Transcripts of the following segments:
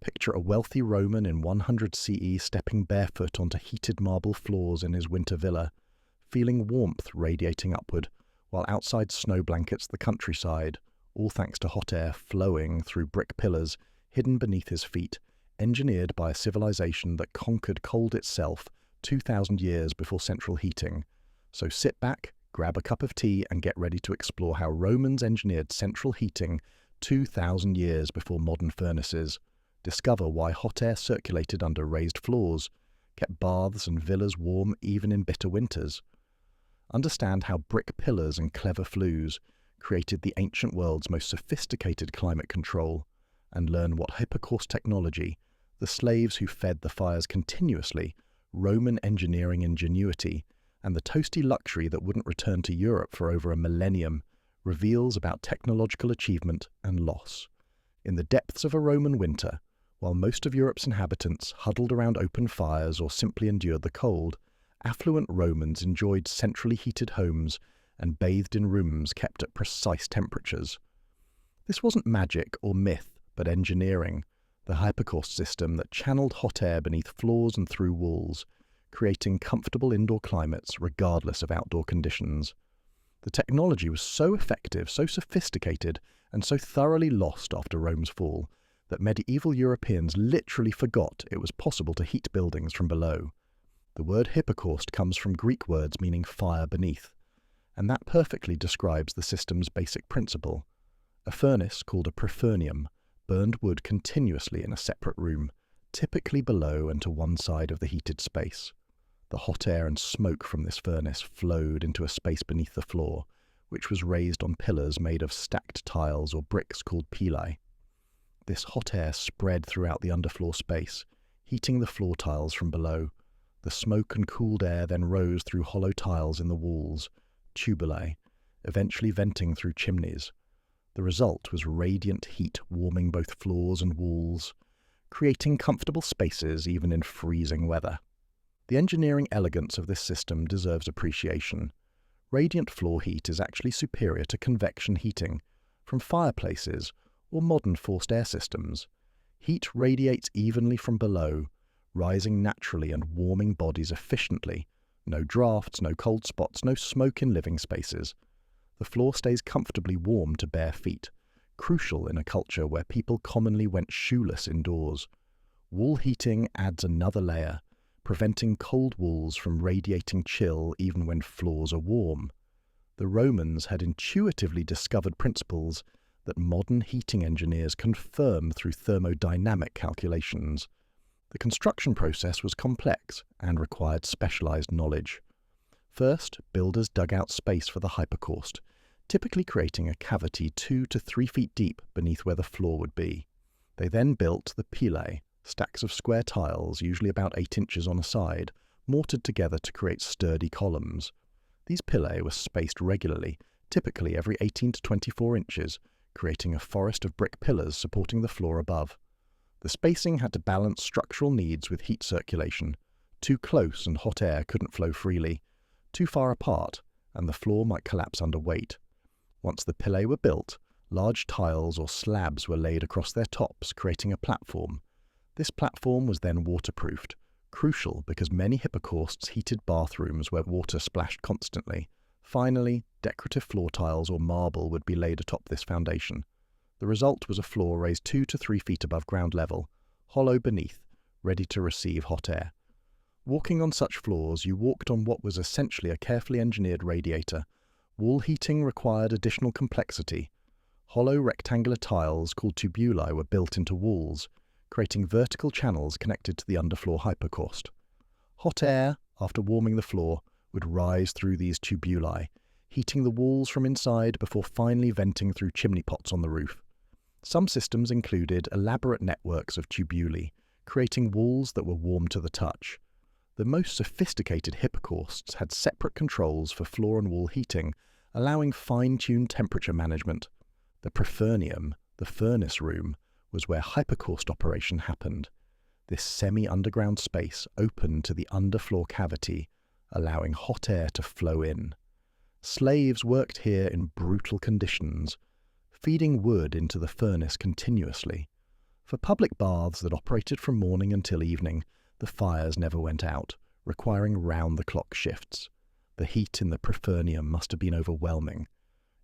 Picture a wealthy Roman in 100 CE stepping barefoot onto heated marble floors in his winter villa, feeling warmth radiating upward, while outside snow blankets the countryside, all thanks to hot air flowing through brick pillars hidden beneath his feet, engineered by a civilization that conquered cold itself 2,000 years before central heating. So sit back, grab a cup of tea, and get ready to explore how Romans engineered central heating 2,000 years before modern furnaces. Discover why hot air circulated under raised floors, kept baths and villas warm even in bitter winters. Understand how brick pillars and clever flues created the ancient world's most sophisticated climate control, and learn what hypocausts technology, the slaves who fed the fires continuously, Roman engineering ingenuity, and the toasty luxury that wouldn't return to Europe for over a millennium, reveals about technological achievement and loss. In the depths of a Roman winter, while most of Europe's inhabitants huddled around open fires or simply endured the cold, affluent Romans enjoyed centrally heated homes and bathed in rooms kept at precise temperatures. This wasn't magic or myth, but engineering, the hypocaust system that channeled hot air beneath floors and through walls, creating comfortable indoor climates regardless of outdoor conditions. The technology was so effective, so sophisticated, and so thoroughly lost after Rome's fall, that medieval Europeans literally forgot it was possible to heat buildings from below. The word hypocaust comes from Greek words meaning fire beneath, and that perfectly describes the system's basic principle. A furnace, called a prefurnium, burned wood continuously in a separate room, typically below and to one side of the heated space. The hot air and smoke from this furnace flowed into a space beneath the floor, which was raised on pillars made of stacked tiles or bricks called pilae. This hot air spread throughout the underfloor space, heating the floor tiles from below. The smoke and cooled air then rose through hollow tiles in the walls, tubulae, eventually venting through chimneys. The result was radiant heat warming both floors and walls, creating comfortable spaces even in freezing weather. The engineering elegance of this system deserves appreciation. Radiant floor heat is actually superior to convection heating from fireplaces or modern forced air systems. Heat radiates evenly from below, rising naturally and warming bodies efficiently. No drafts, no cold spots, no smoke in living spaces. The floor stays comfortably warm to bare feet, crucial in a culture where people commonly went shoeless indoors. Wall heating adds another layer, preventing cold walls from radiating chill even when floors are warm. The Romans had intuitively discovered principles that modern heating engineers confirm through thermodynamic calculations. The construction process was complex and required specialized knowledge. First, builders dug out space for the hypocaust, typically creating a cavity 2 to 3 feet deep beneath where the floor would be. They then built the pilae, stacks of square tiles, usually about 8 inches on a side, mortared together to create sturdy columns. These pilae were spaced regularly, typically every 18 to 24 inches, creating a forest of brick pillars supporting the floor above. The spacing had to balance structural needs with heat circulation. Too close and hot air couldn't flow freely. Too far apart, and the floor might collapse under weight. Once the pilae were built, large tiles or slabs were laid across their tops, creating a platform. This platform was then waterproofed, crucial because many hypocausts heated bathrooms where water splashed constantly. Finally, decorative floor tiles or marble would be laid atop this foundation. The result was a floor raised 2 to 3 feet above ground level, hollow beneath, ready to receive hot air. Walking on such floors, you walked on what was essentially a carefully engineered radiator. Wall heating required additional complexity. Hollow rectangular tiles called tubuli were built into walls, creating vertical channels connected to the underfloor hypocaust. Hot air, after warming the floor, would rise through these tubuli, heating the walls from inside before finally venting through chimney pots on the roof. Some systems included elaborate networks of tubuli, creating walls that were warm to the touch. The most sophisticated hypocausts had separate controls for floor and wall heating, allowing fine-tuned temperature management. The prefurnium, the furnace room, was where hypocaust operation happened. This semi-underground space opened to the underfloor cavity, allowing hot air to flow in. Slaves worked here in brutal conditions, feeding wood into the furnace continuously. For public baths that operated from morning until evening, the fires never went out, requiring round-the-clock shifts. The heat in the Prefernium must have been overwhelming.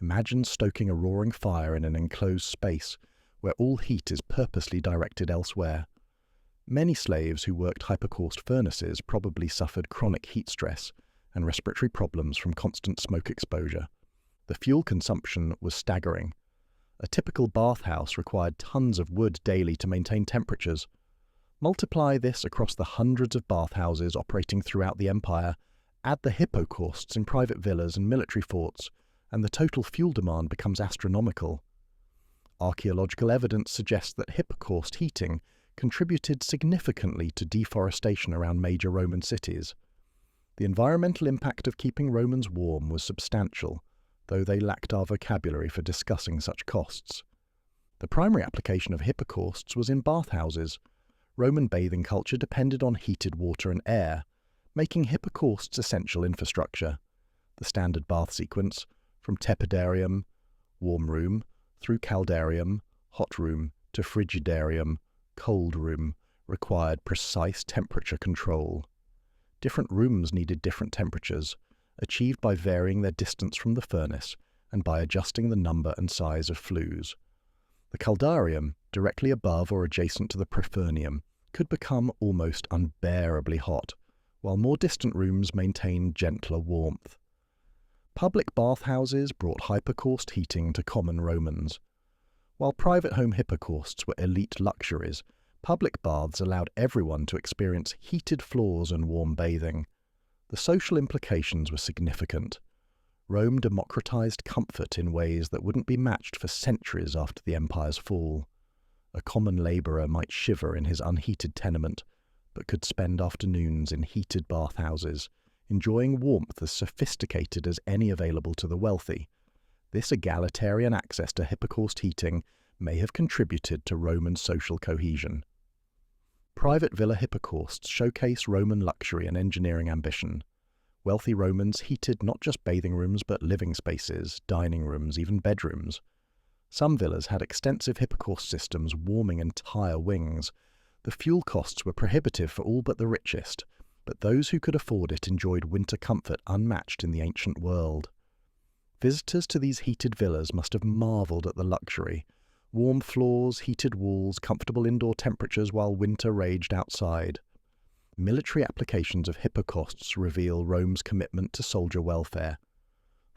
Imagine stoking a roaring fire in an enclosed space where all heat is purposely directed elsewhere. Many slaves who worked hypocaust furnaces probably suffered chronic heat stress and respiratory problems from constant smoke exposure. The fuel consumption was staggering. A typical bathhouse required tons of wood daily to maintain temperatures. Multiply this across the hundreds of bathhouses operating throughout the empire, add the hypocausts in private villas and military forts, and the total fuel demand becomes astronomical. Archaeological evidence suggests that hypocaust heating contributed significantly to deforestation around major Roman cities. The environmental impact of keeping Romans warm was substantial, though they lacked our vocabulary for discussing such costs. The primary application of hypocausts was in bathhouses. Roman bathing culture depended on heated water and air, making hypocausts essential infrastructure. The standard bath sequence, from tepidarium, warm room, through caldarium, hot room, to frigidarium, cold room, required precise temperature control. Different rooms needed different temperatures, achieved by varying their distance from the furnace and by adjusting the number and size of flues. The caldarium, directly above or adjacent to the Prefernium, could become almost unbearably hot, while more distant rooms maintained gentler warmth. Public bathhouses brought hypocaust heating to common Romans. While private home hypocausts were elite luxuries, public baths allowed everyone to experience heated floors and warm bathing. The social implications were significant. Rome democratized comfort in ways that wouldn't be matched for centuries after the empire's fall. A common labourer might shiver in his unheated tenement, but could spend afternoons in heated bathhouses, enjoying warmth as sophisticated as any available to the wealthy. This egalitarian access to hypocaust heating may have contributed to Roman social cohesion. Private villa hypocausts showcase Roman luxury and engineering ambition. Wealthy Romans heated not just bathing rooms but living spaces, dining rooms, even bedrooms. Some villas had extensive hypocaust systems warming entire wings. The fuel costs were prohibitive for all but the richest, but those who could afford it enjoyed winter comfort unmatched in the ancient world. Visitors to these heated villas must have marvelled at the luxury. Warm floors, heated walls, comfortable indoor temperatures while winter raged outside. Military applications of hypocausts reveal Rome's commitment to soldier welfare.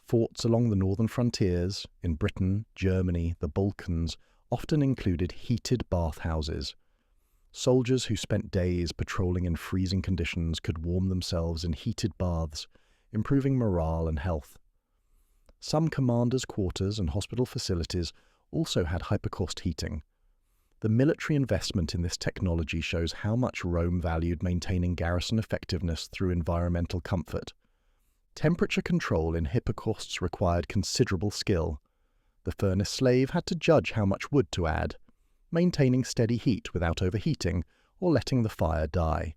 Forts along the northern frontiers, in Britain, Germany, the Balkans, often included heated bathhouses. Soldiers who spent days patrolling in freezing conditions could warm themselves in heated baths, improving morale and health. Some commanders' quarters and hospital facilities also had hypocaust heating. The military investment in this technology shows how much Rome valued maintaining garrison effectiveness through environmental comfort. Temperature control in hypocausts required considerable skill. The furnace slave had to judge how much wood to add, maintaining steady heat without overheating or letting the fire die.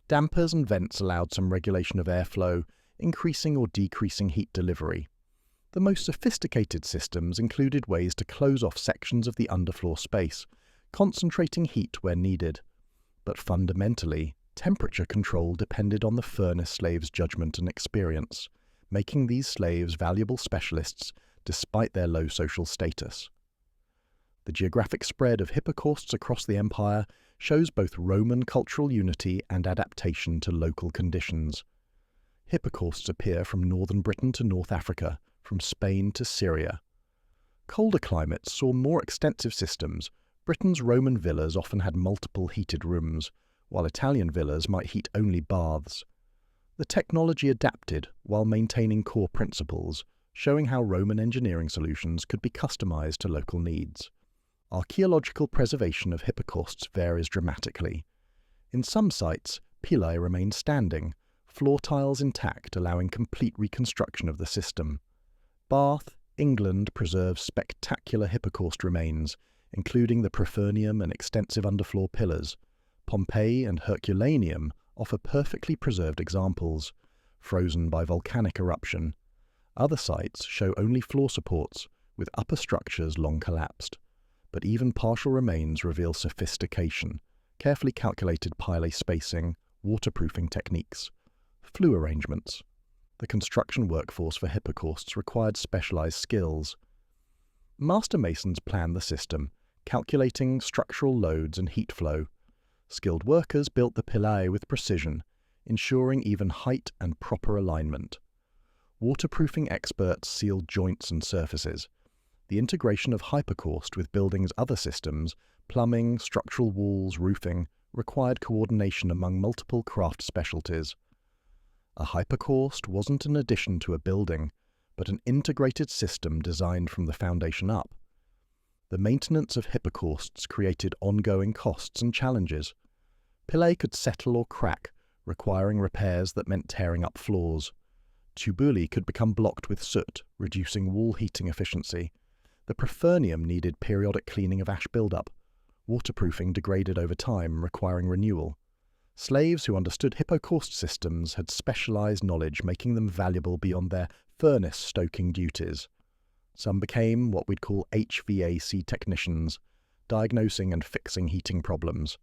Dampers and vents allowed some regulation of airflow, increasing or decreasing heat delivery. The most sophisticated systems included ways to close off sections of the underfloor space, concentrating heat where needed. But fundamentally, temperature control depended on the furnace slave's judgment and experience, making these slaves valuable specialists despite their low social status. The geographic spread of hypocausts across the empire shows both Roman cultural unity and adaptation to local conditions. Hypocausts appear from northern Britain to North Africa, from Spain to Syria. Colder climates saw more extensive systems. Britain's Roman villas often had multiple heated rooms, while Italian villas might heat only baths. The technology adapted while maintaining core principles, showing how Roman engineering solutions could be customized to local needs. Archaeological preservation of hypocausts varies dramatically. In some sites, pilae remain standing, floor tiles intact, allowing complete reconstruction of the system. Bath, England preserves spectacular hypocaust remains, including the Prefernium and extensive underfloor pillars. Pompeii and Herculaneum offer perfectly preserved examples, frozen by volcanic eruption. Other sites show only floor supports, with upper structures long collapsed. but even partial remains reveal sophistication, carefully calculated pile spacing, waterproofing techniques, flue arrangements. The construction workforce for hypocausts required specialized skills. Master masons planned the system, calculating structural loads and heat flow. Skilled workers built the pilae with precision, ensuring even height and proper alignment. Waterproofing experts sealed joints and surfaces. The integration of hypocaust with buildings' other systems, plumbing, structural walls, roofing, required coordination among multiple craft specialties. A hypocaust wasn't an addition to a building, but an integrated system designed from the foundation up. The maintenance of hypocausts created ongoing costs and challenges. Pilae could settle or crack, requiring repairs that meant tearing up floors. Tubuli could become blocked with soot, reducing wall heating efficiency. The Prefernium needed periodic cleaning of ash buildup. Waterproofing degraded over time, requiring renewal. Slaves who understood hypocaust systems had specialized knowledge, making them valuable beyond their furnace-stoking duties. Some became what we'd call HVAC technicians, diagnosing and fixing heating problems.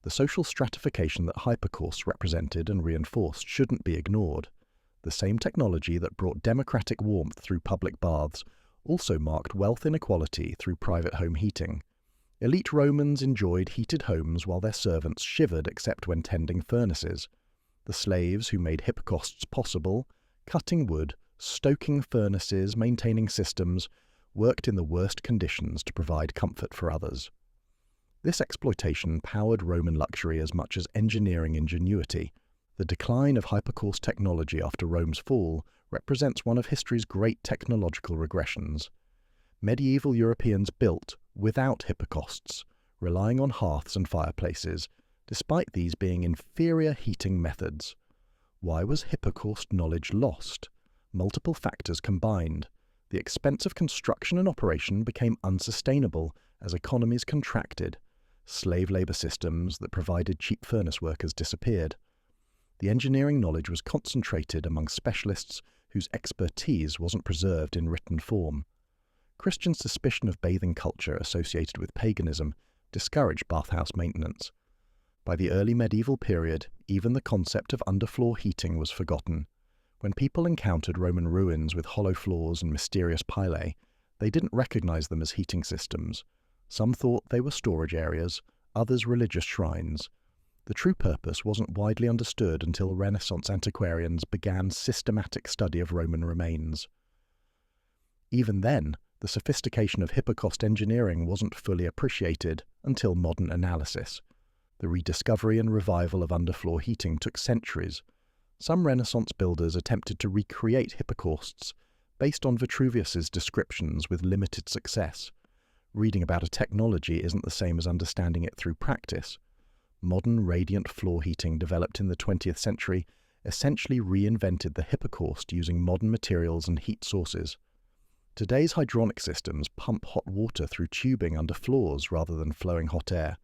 The social stratification that hypocausts represented and reinforced shouldn't be ignored. The same technology that brought democratic warmth through public baths also marked wealth inequality through private home heating. Elite Romans enjoyed heated homes while their servants shivered except when tending furnaces. The slaves who made hypocausts possible, cutting wood, stoking furnaces, maintaining systems, worked in the worst conditions to provide comfort for others. This exploitation powered Roman luxury as much as engineering ingenuity. The decline of hypocaust technology after Rome's fall represents one of history's great technological regressions. Medieval Europeans built without hypocausts, relying on hearths and fireplaces, despite these being inferior heating methods. Why was hypocaust knowledge lost? Multiple factors combined. The expense of construction and operation became unsustainable as economies contracted. Slave labor systems that provided cheap furnace workers disappeared. The engineering knowledge was concentrated among specialists whose expertise wasn't preserved in written form. Christian suspicion of bathing culture associated with paganism discouraged bathhouse maintenance. By the early medieval period, even the concept of underfloor heating was forgotten. When people encountered Roman ruins with hollow floors and mysterious pilae, they didn't recognize them as heating systems. Some thought they were storage areas, others religious shrines. The true purpose wasn't widely understood until Renaissance antiquarians began systematic study of Roman remains. Even then, the sophistication of hypocaust engineering wasn't fully appreciated until modern analysis. The rediscovery and revival of underfloor heating took centuries. Some Renaissance builders attempted to recreate hypocausts based on Vitruvius's descriptions with limited success. Reading about a technology isn't the same as understanding it through practice. Modern radiant floor heating developed in the 20th century essentially reinvented the hypocaust using modern materials and heat sources. Today's hydronic systems pump hot water through tubing under floors rather than flowing hot air.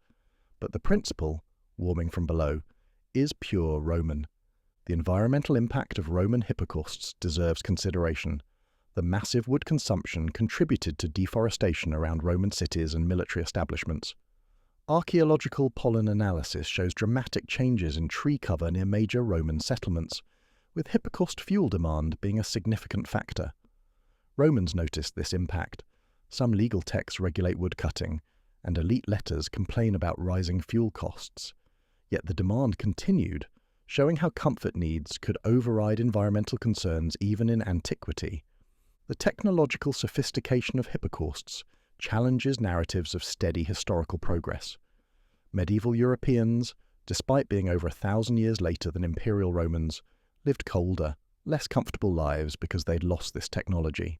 But the principle, warming from below, is pure Roman. The environmental impact of Roman hypocausts deserves consideration. The massive wood consumption contributed to deforestation around Roman cities and military establishments. Archaeological pollen analysis shows dramatic changes in tree cover near major Roman settlements, with hypocaust fuel demand being a significant factor. Romans noticed this impact. Some legal texts regulate woodcutting, and elite letters complain about rising fuel costs. Yet the demand continued, showing how comfort needs could override environmental concerns even in antiquity. The technological sophistication of hypocausts challenges narratives of steady historical progress. Medieval Europeans, despite being over 1,000 years later than Imperial Romans, lived colder, less comfortable lives because they'd lost this technology.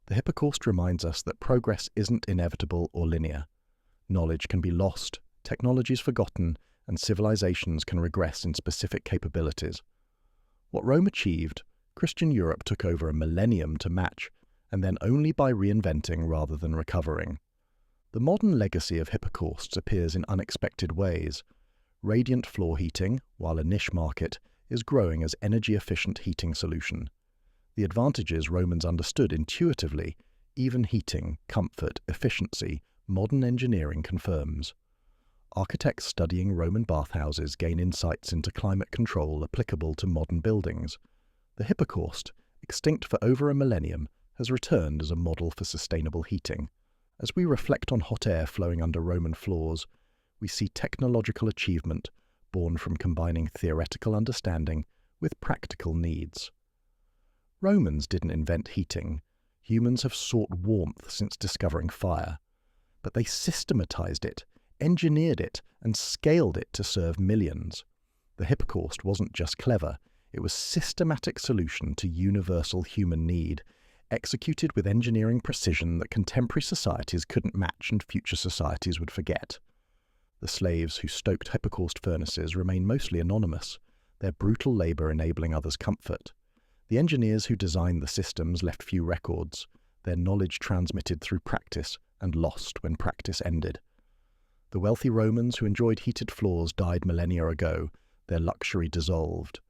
The hypocaust reminds us that progress isn't inevitable or linear. Knowledge can be lost, technologies forgotten, and civilizations can regress in specific capabilities. What Rome achieved, Christian Europe took over a millennium to match, and then only by reinventing rather than recovering. The modern legacy of hypocausts appears in unexpected ways. Radiant floor heating, while a niche market, is growing as energy-efficient heating solution. The advantages Romans understood intuitively, Even heating, comfort, efficiency, modern engineering confirms. Architects studying Roman bathhouses gain insights into climate control applicable to modern buildings. The hypocaust, extinct for over a millennium, has returned as a model for sustainable heating. As we reflect on hot air flowing under Roman floors, we see technological achievement born from combining theoretical understanding with practical needs. Romans didn't invent heating. Humans have sought warmth since discovering fire. But they systematized it, engineered it, and scaled it to serve millions. The hypocaust wasn't just clever, it was a systematic solution to universal human need, executed with engineering precision that contemporary societies couldn't match and future societies would forget. The slaves who stoked hypocaust furnaces remain mostly anonymous, their brutal labour enabling others comfort. The engineers who designed the systems left few records, their knowledge transmitted through practice and lost when practice ended. The wealthy Romans who enjoyed heated floors died millennia ago, their luxury dissolved.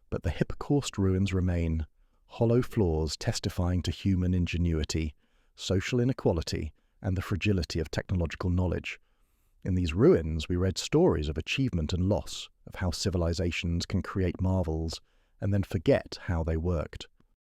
But the hypocaust ruins remain, hollow floors testifying to human ingenuity, social inequality, and the fragility of technological knowledge. In these ruins we read stories of achievement and loss, of how civilizations can create marvels and then forget how they worked.